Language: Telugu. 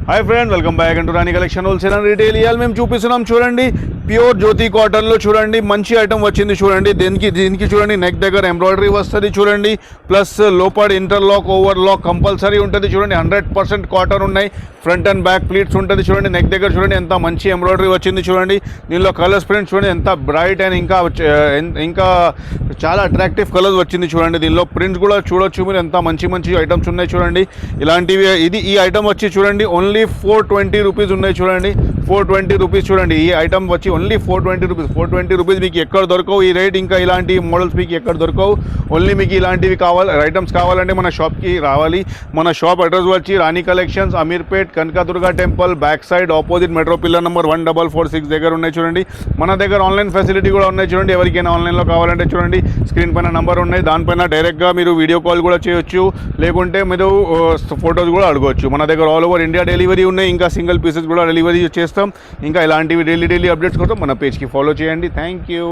హాయ్ ఫ్రెండ్, వెల్కమ్ బ్యాక్ అంటూ రాణి కలెక్షన్ హోల్సేల్ అండ్ రీటైల్. ఇవాళ మేము చూపిస్తున్నాం చూడండి, ప్యూర్ జ్యోతి కాటన్లో చూడండి మంచి ఐటమ్ వచ్చింది చూడండి. దీనికి చూడండి నెక్ దగ్గర ఎంబ్రాయిడరీ వస్తుంది చూడండి, ప్లస్ లోపల ఇంటర్లాక్ ఓవర్లాక్ కంపల్సరీ ఉంటుంది చూడండి. 100% కాటన్ ఉన్నాయి, ఫ్రంట్ అండ్ బ్యాక్ ప్లీట్స్ ఉంటుంది చూడండి. నెక్ దగ్గర చూడండి ఎంత మంచి ఎంబ్రాయిడరీ వచ్చింది చూడండి. దీనిలో కలర్స్ ప్రింట్స్ చూడండి ఎంత బ్రైట్ అండ్ ఇంకా చాలా అట్రాక్టివ్ కలర్స్ వచ్చింది చూడండి. దీనిలో ప్రింట్స్ కూడా చూడొచ్చు మీరు, ఎంత మంచి ఐటమ్స్ ఉన్నాయి చూడండి. ఇలాంటివి ఈ ఐటమ్ వచ్చి చూడండి ఓన్లీ 420 రూపీస్ ఉన్నాయి చూడండి. 420 రూపీస్ చూడండి. ఈ ఐటమ్ వచ్చి ఓన్లీ 420 రూపీస్. 420 రూపీస్ మీకు ఎక్కడ దొరకవు ఈ రేట్. ఇంకా ఇలాంటి మోడల్స్ మీకు ఎక్కడ దొరకవు. ఓన్లీ మీకు ఇలాంటివి ఐటమ్స్ కావాలంటే మన షాప్కి రావాలి. మన షాప్ అడ్రస్ వచ్చి Rani collections, Ameerpet, Kanakadurga temple back side opposite metro pillar number 1446 దగ్గర ఉన్నాయి చూడండి. మన దగ్గర ఆన్లైన్ ఫెసిలిటీ కూడా ఉన్నాయి చూడండి. ఎవరికైనా ఆన్లైన్లో కావాలంటే చూడండి స్క్రీన్ పైన నెంబర్ ఉన్నాయి, దానిపైన డైరెక్ట్గా మీరు వీడియో కాల్ కూడా చేయొచ్చు, లేకుంటే మీరు ఫొటోస్ కూడా అడగవచ్చు. మన దగ్గర ఆల్ ఓవర్ ఇండియా డెలివరీ ఉన్నాయి. ఇంకా సింగిల్ పీసెస్ కూడా డెలివరీ చేస్తాం. ఇంకా ఇలాంటివి డైలీ అప్డేట్స్ కోసం మన పేజ్కి ఫాలో చేయండి. Thank you.